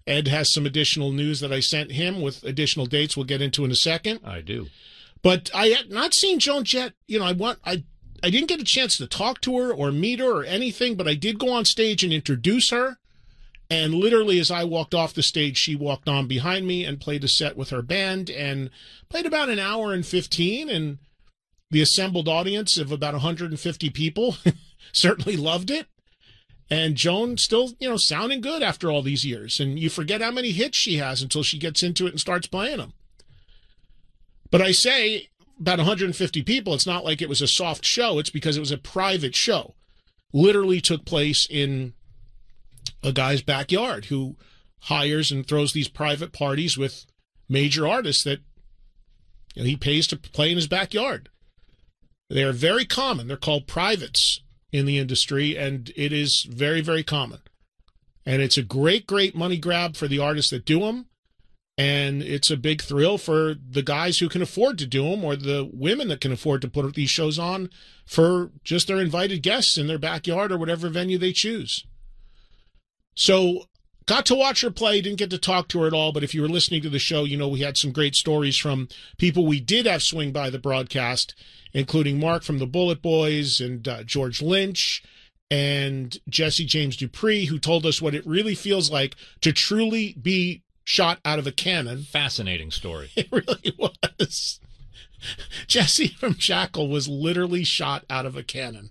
Ed has some additional news that I sent him with additional dates we'll get into in a second. I do. But I had not seen Joan Jett. You know, I didn't get a chance to talk to her or meet her or anything, but I did go on stage and introduce her. And literally, as I walked off the stage, she walked on behind me and played a set with her band and played about an hour and 15. And the assembled audience of about 150 people certainly loved it. And Joan still, you know, sounding good after all these years. And you forget how many hits she has until she gets into it and starts playing them. But I say about 150 people, it's not like it was a soft show. It's because it was a private show. Literally took place in a guy's backyard who hires and throws these private parties with major artists that, you know, he pays to play in his backyard. They are very common. They're called privates in the industry, and it is very, very common. And it's a great, great money grab for the artists that do them, and it's a big thrill for the guys who can afford to do them or the women that can afford to put these shows on for just their invited guests in their backyard or whatever venue they choose. So got to watch her play, didn't get to talk to her at all, but if you were listening to the show, you know we had some great stories from people we did have swing by the broadcast, including Mark from the Bullet Boys and George Lynch and Jesse James Dupree, who told us what it really feels like to truly be shot out of a cannon. Fascinating story. It really was. Jesse from Shackle was literally shot out of a cannon.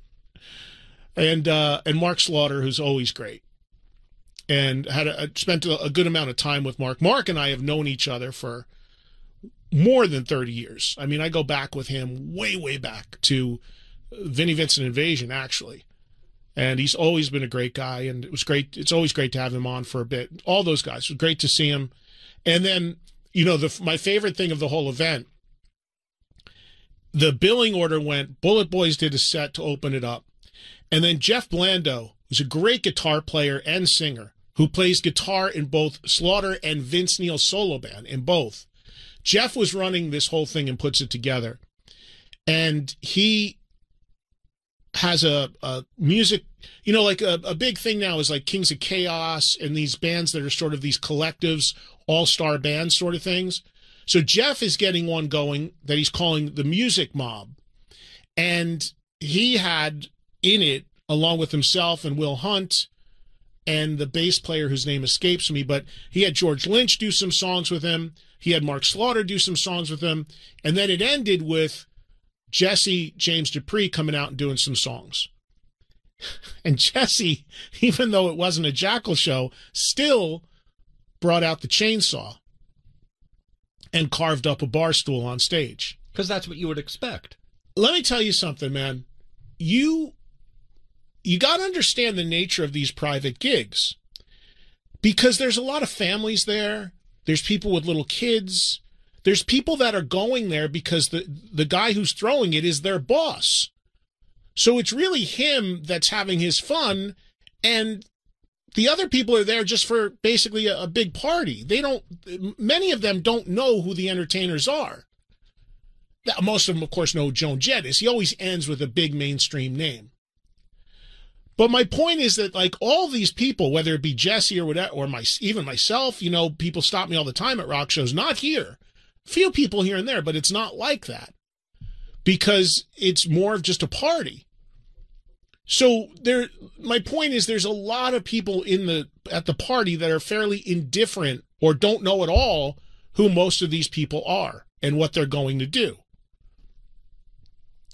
And Mark Slaughter, who's always great. And spent a good amount of time with Mark. Mark and I have known each other for more than 30 years. I mean, I go back with him way, way back to Vinnie Vincent Invasion, actually. And he's always been a great guy, and it was great. It's always great to have him on for a bit. All those guys. It was great to see him. And then, you know, my favorite thing of the whole event, the billing order went, Bullet Boys did a set to open it up. And then Jeff Blando, who's a great guitar player and singer, who plays guitar in both Slaughter and Vince Neil's solo band, in both. Jeff was running this whole thing and puts it together. And he has a music, you know, like a big thing now is like Kings of Chaos and these bands that are sort of these collectives, all-star bands sort of things. So Jeff is getting one going that he's calling the Music Mob. And he had in it, along with himself and Will Hunt and the bass player whose name escapes me, but he had George Lynch do some songs with him. He had Mark Slaughter do some songs with him. And then it ended with Jesse James Dupree coming out and doing some songs. And Jesse, even though it wasn't a Jackal show, still brought out the chainsaw and carved up a bar stool on stage. Because that's what you would expect. Let me tell you something, man. You got to understand the nature of these private gigs, because there's a lot of families there. There's people with little kids. There's people that are going there because the guy who's throwing it is their boss. So it's really him that's having his fun, and the other people are there just for basically a big party. Many of them don't know who the entertainers are. Most of them, of course, know who Joan Jett is. He always ends with a big mainstream name. But my point is that, like, all these people, whether it be Jesse or whatever, or even myself, you know, people stop me all the time at rock shows. Not here. Few people here and there, but it's not like that. Because it's more of just a party. So my point is there's a lot of people at the party that are fairly indifferent or don't know at all who most of these people are and what they're going to do.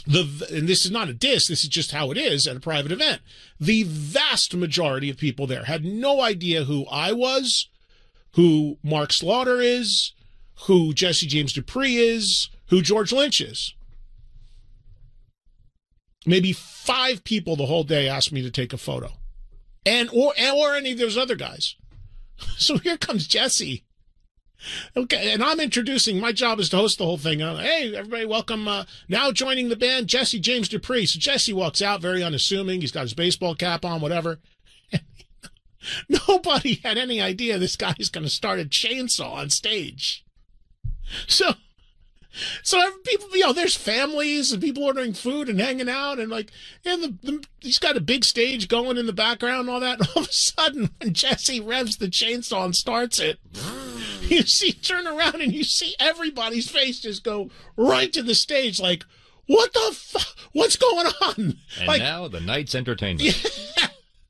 And this is not a diss, this is just how it is at a private event. The vast majority of people there had no idea who I was, who Mark Slaughter is, who Jesse James Dupree is, who George Lynch is. Maybe 5 people the whole day asked me to take a photo. Or any of those other guys. So here comes Jesse. Okay, and I'm introducing, my job is to host the whole thing. Hey, everybody, welcome. Now joining the band, Jesse James Dupree. So Jesse walks out, very unassuming. He's got his baseball cap on, whatever. Nobody had any idea this guy's going to start a chainsaw on stage. So So people, there's families and people ordering food and hanging out, and like, he's got a big stage going in the background and all that. And all of a sudden, when Jesse revs the chainsaw and starts it, turn around and you see everybody's face just go right to the stage, like, what the fuck? What's going on? And like, now the night's entertainment.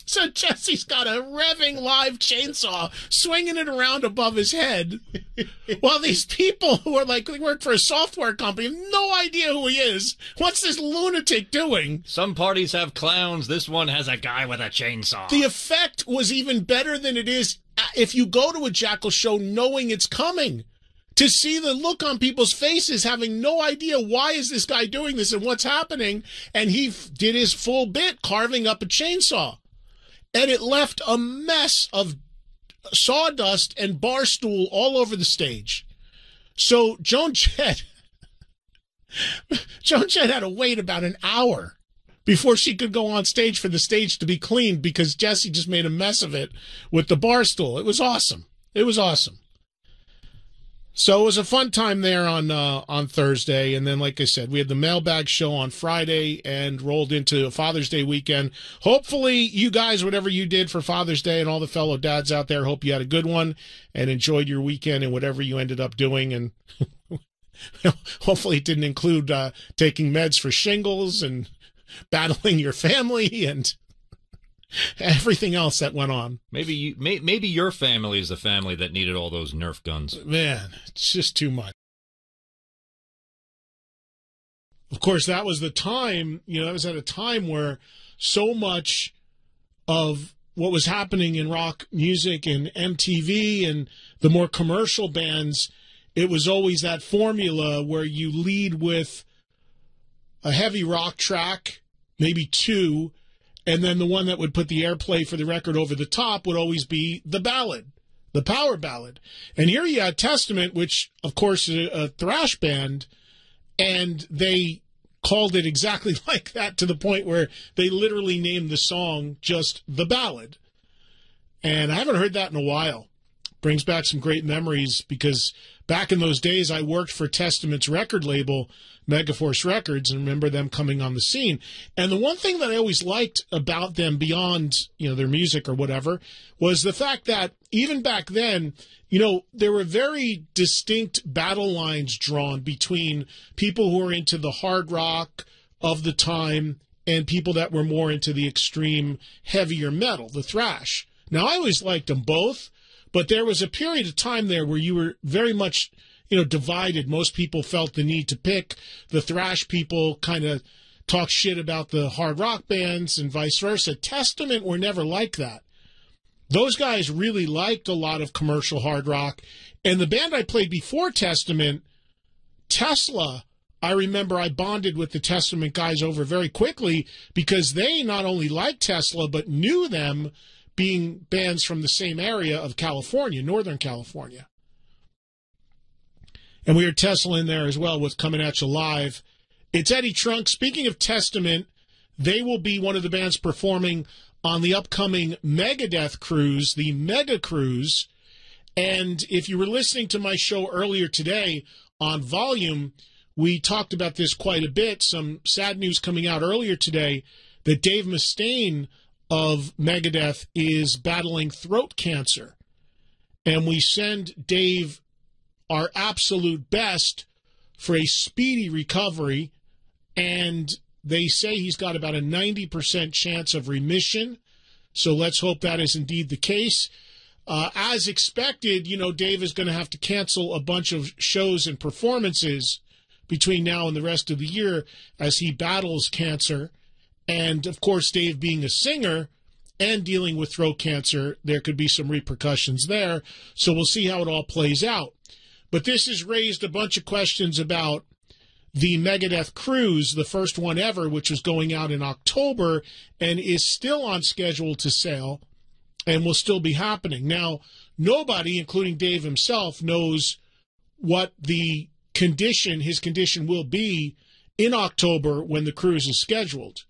So Jesse's got a revving live chainsaw swinging it around above his head while these people who are like, they work for a software company, have no idea who he is. What's this lunatic doing? Some parties have clowns. This one has a guy with a chainsaw. The effect was even better than it is if you go to a Jackal show knowing it's coming. To see the look on people's faces, having no idea why is this guy doing this and what's happening, and he did his full bit carving up a chainsaw. And it left a mess of sawdust and bar stool all over the stage. So Joan Jett had to wait about an hour before she could go on stage for the stage to be cleaned because Jesse just made a mess of it with the bar stool. It was awesome. It was awesome. So it was a fun time there on Thursday, and then, like I said, we had the mailbag show on Friday and rolled into Father's Day weekend. Hopefully, you guys, whatever you did for Father's Day and all the fellow dads out there, hope you had a good one and enjoyed your weekend and whatever you ended up doing. And hopefully it didn't include taking meds for shingles and battling your family and everything else that went on. Maybe your family is the family that needed all those Nerf guns. Man, it's just too much. Of course, that was the time, that was at a time where so much of what was happening in rock music and MTV and the more commercial bands, it was always that formula where you lead with a heavy rock track, maybe two, and then the one that would put the airplay for the record over the top would always be the ballad, the power ballad. And here you had Testament, which, of course, is a thrash band, and they called it exactly like that to the point where they literally named the song just The Ballad. And I haven't heard that in a while. Brings back some great memories because back in those days, I worked for Testament's record label, Megaforce Records, and remember them coming on the scene. And the one thing that I always liked about them beyond, their music or whatever, was the fact that even back then, there were very distinct battle lines drawn between people who were into the hard rock of the time and people that were more into the extreme heavier metal, the thrash. Now, I always liked them both, but there was a period of time there where you were very much divided. Most people felt the need to pick. The thrash people kind of talk shit about the hard rock bands and vice versa. Testament were never like that. Those guys really liked a lot of commercial hard rock. And the band I played before Testament, Tesla, I remember I bonded with the Testament guys over very quickly because they not only liked Tesla, but knew them being bands from the same area of California, Northern California. And we heard Tesla in there as well with Coming At You Live. It's Eddie Trunk. Speaking of Testament, they will be one of the bands performing on the upcoming Megadeth cruise, the Mega Cruise. And if you were listening to my show earlier today on Volume, we talked about this quite a bit. Some sad news coming out earlier today that Dave Mustaine of Megadeth is battling throat cancer. And we send Dave our absolute best for a speedy recovery, and they say he's got about a 90% chance of remission, so let's hope that is indeed the case. As expected, Dave is going to have to cancel a bunch of shows and performances between now and the rest of the year as he battles cancer, and of course, Dave being a singer and dealing with throat cancer, there could be some repercussions there, so we'll see how it all plays out. But this has raised a bunch of questions about the Megadeth cruise, the first one ever, which is going out in October and is still on schedule to sail and will still be happening. Now, nobody, including Dave himself, knows what his condition will be in October when the cruise is scheduled.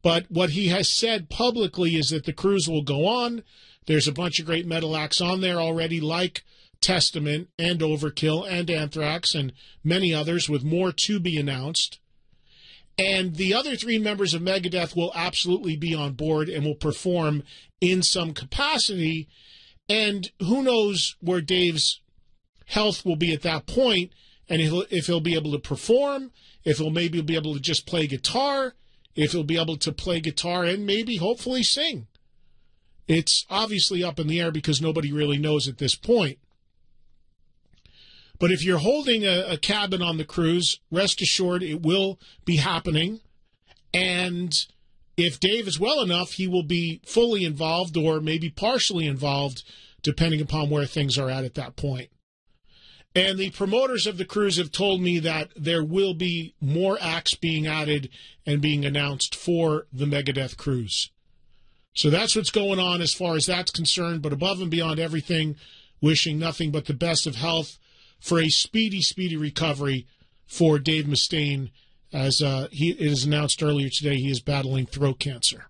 But what he has said publicly is that the cruise will go on. There's a bunch of great metal acts on there already, like Testament and Overkill and Anthrax and many others, with more to be announced. And the other 3 members of Megadeth will absolutely be on board and will perform in some capacity. And who knows where Dave's health will be at that point, and if he'll be able to perform, if he'll maybe be able to just play guitar, if he'll be able to play guitar and maybe hopefully sing. It's obviously up in the air because nobody really knows at this point. But if you're holding a cabin on the cruise, rest assured it will be happening. And if Dave is well enough, he will be fully involved or maybe partially involved, depending upon where things are at that point. And the promoters of the cruise have told me that there will be more acts being added and being announced for the Megadeth cruise. So that's what's going on as far as that's concerned. But above and beyond everything, wishing nothing but the best of health for a speedy, speedy recovery for Dave Mustaine. As it is announced earlier today, he is battling throat cancer.